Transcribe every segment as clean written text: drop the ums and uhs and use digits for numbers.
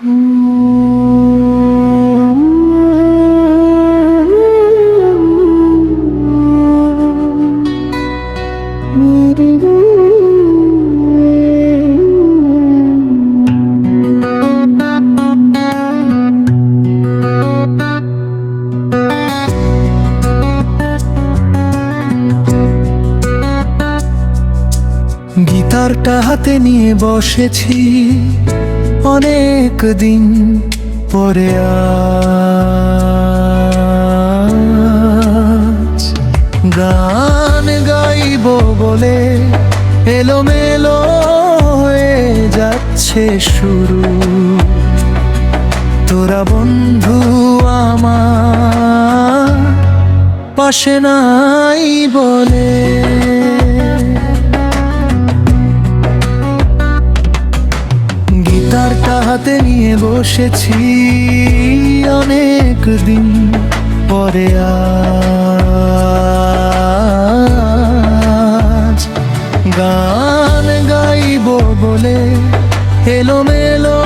গিটারটা হাতে নিয়ে বসেছি অনেক দিন পরে, আজ গান গাইব বলে এলোমেলো হয়ে যাচ্ছে শুরু। তোরা বন্ধু আমার পাশে নাই বলে, গিটারটা হাতে নিয়ে বসেছি অনেক দিন পরে, আজ গান গাইব বলে এলোমেলো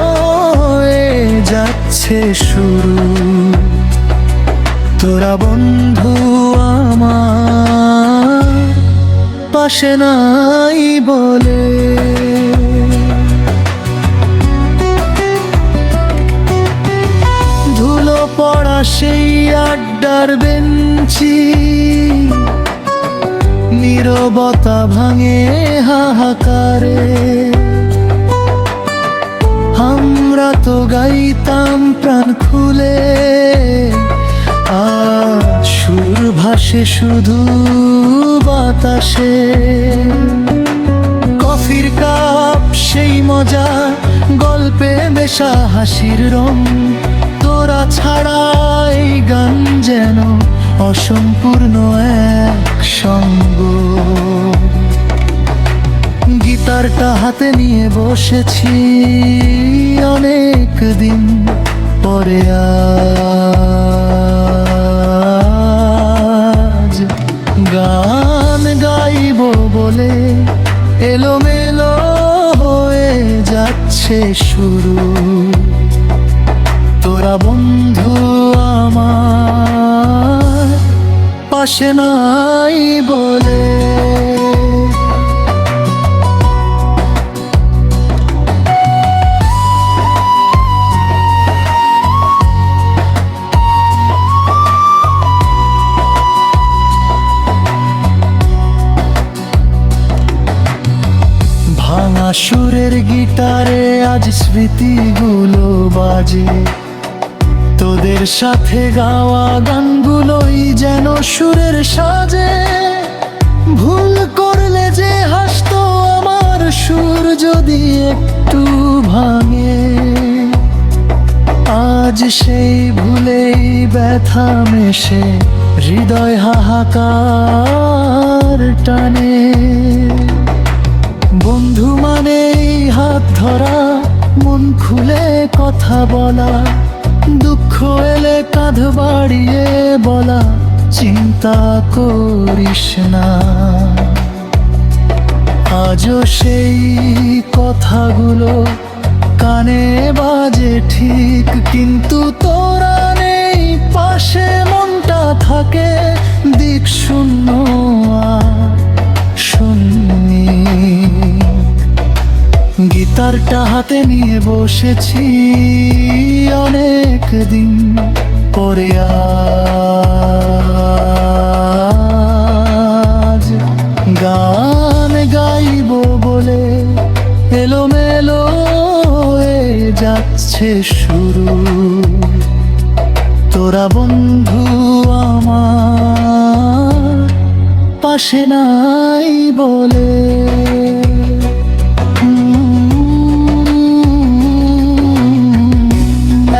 হয়ে যাচ্ছে শুরু। তোরা বন্ধু আমার পাশে নাই বলে, ধুলো পড়া সেই আড্ডার বেঞ্চি, নীরবতা ভাঙে হাহাকারে। আমরা তো গাইতাম প্রাণ খুলে, আর সুর ভাসে শুধু বাতাসে। কফির কাপ সেই মজা, গল্পে মেশা হাসির রং। তোরা ছাড়া এই গান যেন অসম্পূর্ণ এক সঙ্গ। গিটারটা হাতে নিয়ে বসেছি অনেক দিন পরে, আজ গান গাইব বলে এলোমেলো হয়ে যাচ্ছে শুরু। তোরা বন্ধু আমার পাশে নাই বলে, ভাঙা সুরের গিটারে আজ স্মৃতিগুলো বাজে। তোদের সাথে গাওয়া গানগুলোই যেন সুরের সাজে। ভুল করলে যে হাসতো আমার সুর যদি একটু ভাঙে, আজ সেই ভুলেই ব্যথা মেশে হৃদয় হাহাকার টানে। বন্ধু মানেই হাত ধরা, মন খুলে কথা বলা, দুঃখ এলে কাঁধ বাড়িয়ে বলা, চিন্তা করিস না। আজও সেই কথাগুলো কানে বাজে ঠিক, কিন্তু তোরা নেই পাশে, মনটা থাকে দিক শূন্য আর শূন্যে। গিটারটা হাতে নিয়ে বসেছি অনেক দিন পরে, আজ গান গাইব বলে এলোমেলো হয়ে যাচ্ছে শুরু। তোরা বন্ধু আমার পাশে নাই বলে,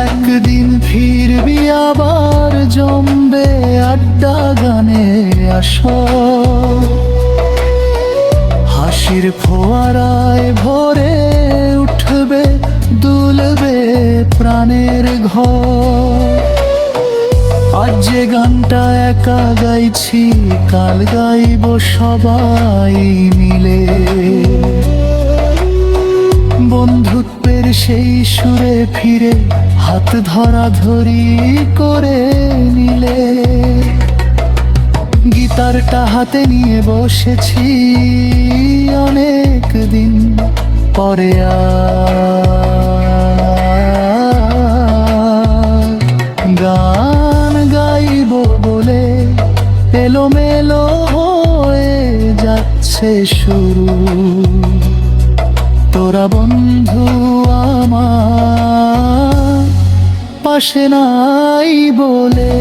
একদিন ফিরবি আবার জমবে আড্ডা গানে আসর। হাসির ফোয়ারায় ভরে উঠবে দুলবে প্রাণের ঘর। আজ যে গানটা একা গাইছি, কাল গাইব সবাই মিলে। বন্ধুত্বের সেই সুরে ফিরে হাত ধরাধরি করে নিলে। গিটারটা হাতে নিয়ে বসেছি অনেক দিন পরে, গান গাইব বলে এলোমেলো হয়ে যাচ্ছে শুরু। তোরা বন্ধু আমার পাশে নাই বলে।